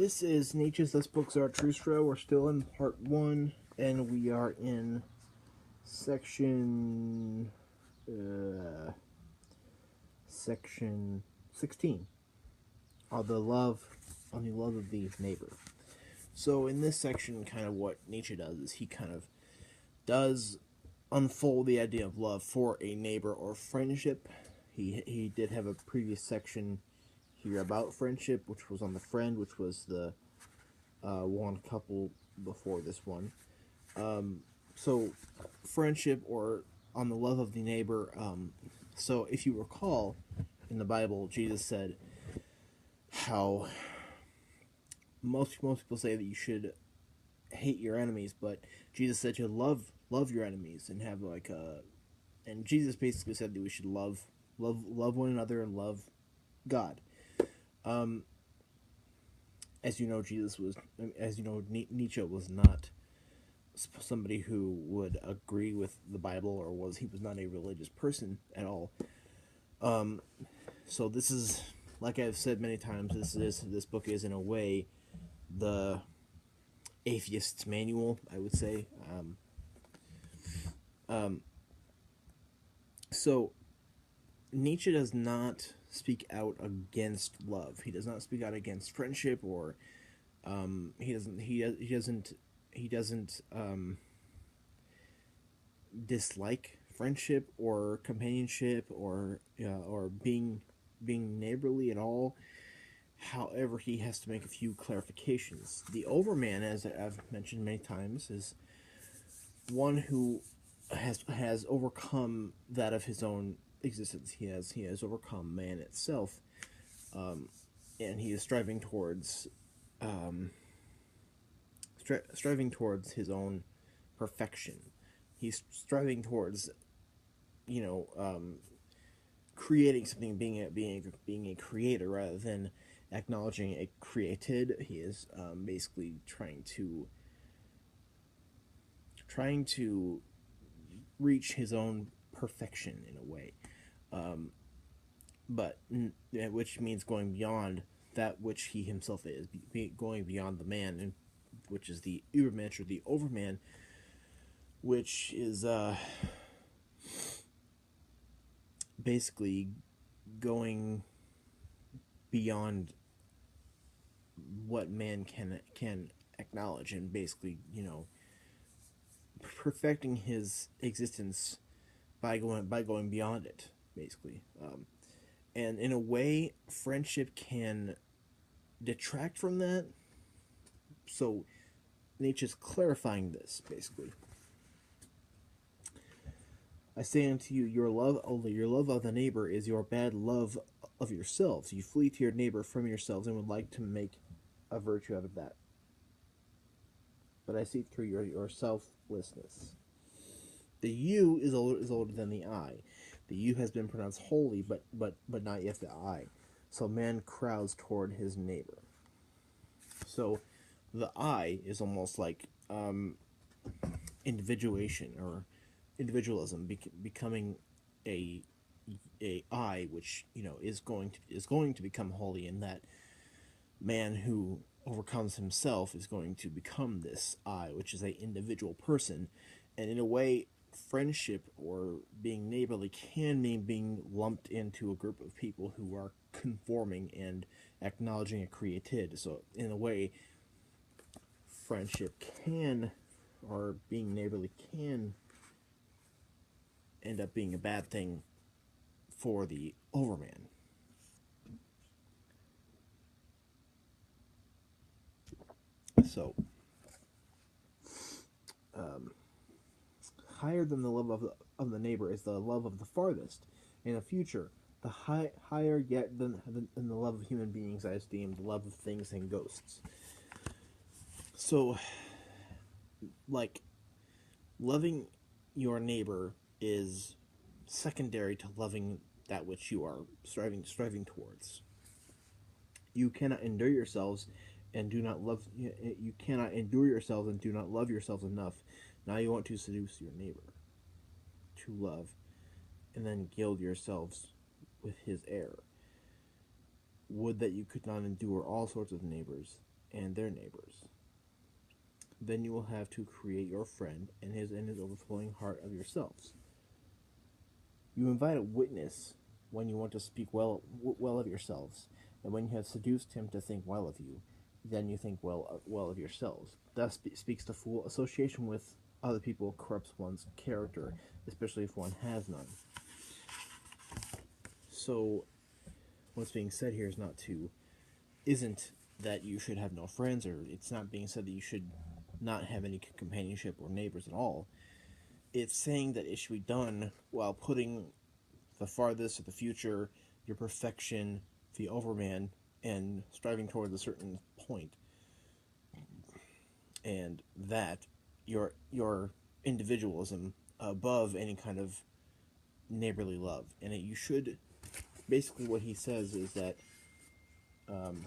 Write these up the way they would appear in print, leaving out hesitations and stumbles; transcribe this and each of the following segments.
This is Nietzsche-Thus book Zarathustra. We're still in part 1, and we are in section 16 on the love of the neighbor. So in this section, kind of what Nietzsche does is he kind of does unfold the idea of love for a neighbor or friendship. He did have a previous section here about friendship, which was on the friend, which was the one couple before this one. So friendship or on the love of the neighbor. So if you recall, in the Bible, Jesus said how most people say that you should hate your enemies, but Jesus said to love your enemies and have and Jesus basically said that we should love one another and love God. As you know, Nietzsche was not somebody who would agree with the Bible, or he was not a religious person at all. So this is, like I've said many times, this book is in a way the atheist's manual, I would say. So Nietzsche does not speak out against love. He does not speak out against friendship, or he doesn't dislike friendship or companionship or being neighborly at all. However, he has to make a few clarifications. The overman, as I've mentioned many times, is one who has overcome that of his own existence. He has overcome man itself, and he is striving towards his own perfection. He's striving towards, creating something, being a creator rather than acknowledging a created. He is basically trying to reach his own perfection in a way, but which means going beyond that which he himself is, going beyond the man, and which is the Übermensch or the Overman, which is basically going beyond what man can acknowledge, and basically, perfecting his existence by going beyond it, basically. And in a way, friendship can detract from that. So Nietzsche's clarifying this, basically. I say unto you, your love of the neighbor is your bad love of yourselves. You flee to your neighbor from yourselves and would like to make a virtue out of that. But I see through your selflessness. The you is older than the I. The you has been pronounced holy, but not yet the I. So man crowds toward his neighbor. So the I is almost like individuation or individualism, becoming a I, which is going to become holy, and that man who overcomes himself is going to become this I, which is a individual person. And in a way, friendship or being neighborly can mean being lumped into a group of people who are conforming and acknowledging a created. So in a way, friendship can, or being neighborly can, end up being a bad thing for the overman. So, higher than the love of the neighbor is the love of the farthest. In the future, the higher yet than the love of human beings, I esteem the love of things and ghosts. So, like, loving your neighbor is secondary to loving that which you are striving towards. You cannot endure yourselves and do not love. You cannot endure yourselves and do not love yourselves enough. Now you want to seduce your neighbor to love, and then gild yourselves with his error. Would that you could not endure all sorts of neighbors, and their neighbors. Then you will have to create your friend and his overflowing heart of yourselves. You invite a witness when you want to speak well of yourselves, and when you have seduced him to think well of you, then you think well of yourselves. Thus speaks the fool. Association with other people corrupts one's character, especially if one has none. So, what's being said here isn't that you should have no friends, or it's not being said that you should not have any companionship or neighbors at all. It's saying that it should be done while putting the farthest of the future, your perfection, the overman, and striving towards a certain point, and that your individualism above any kind of neighborly love. And you should, basically what he says is that um,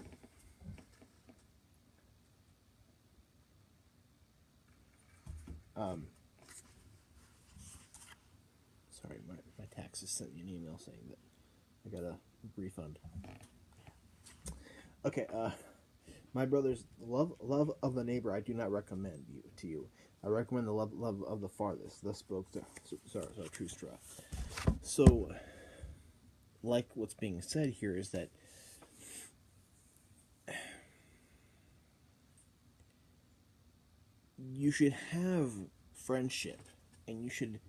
um, sorry, my taxes sent me an email saying that I got a refund. Okay, my brothers, love of the neighbor I do not recommend to you. I recommend the love of the farthest. Thus spoke Zarathustra. So, like what's being said here is that you should have friendship, and you should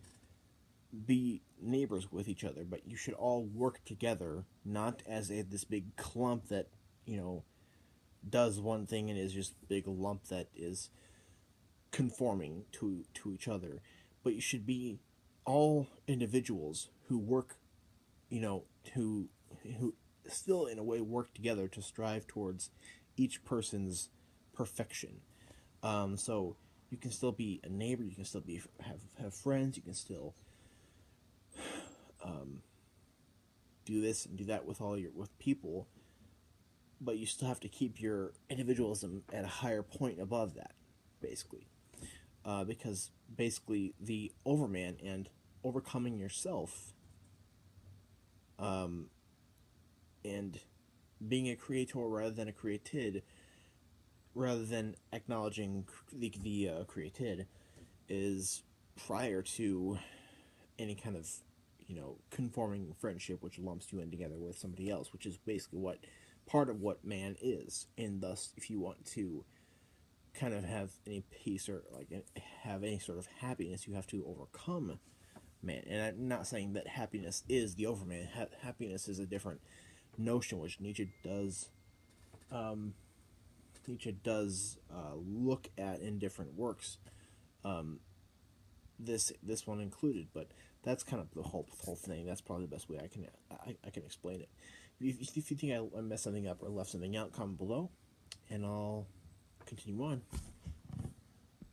be neighbors with each other, but you should all work together, not as this big clump that, does one thing and is just a big lump that is conforming to each other. But you should be all individuals who work, who still in a way work together to strive towards each person's perfection. So you can still be a neighbor, you can still have friends, you can still do this and do that with people, but you still have to keep your individualism at a higher point above that, basically, because basically the overman and overcoming yourself, and being a creator rather than a created, rather than acknowledging the created, is prior to any kind of conforming friendship which lumps you in together with somebody else, which is basically what part of what man is. And thus, if you want to kind of have any peace or have any sort of happiness, you have to overcome man. And I'm not saying that happiness is the overman. Happiness is a different notion which Nietzsche does look at in different works, this one included. But that's kind of the whole thing. That's probably the best way I can explain it. If you think I messed something up or left something out, comment below, and I'll continue on.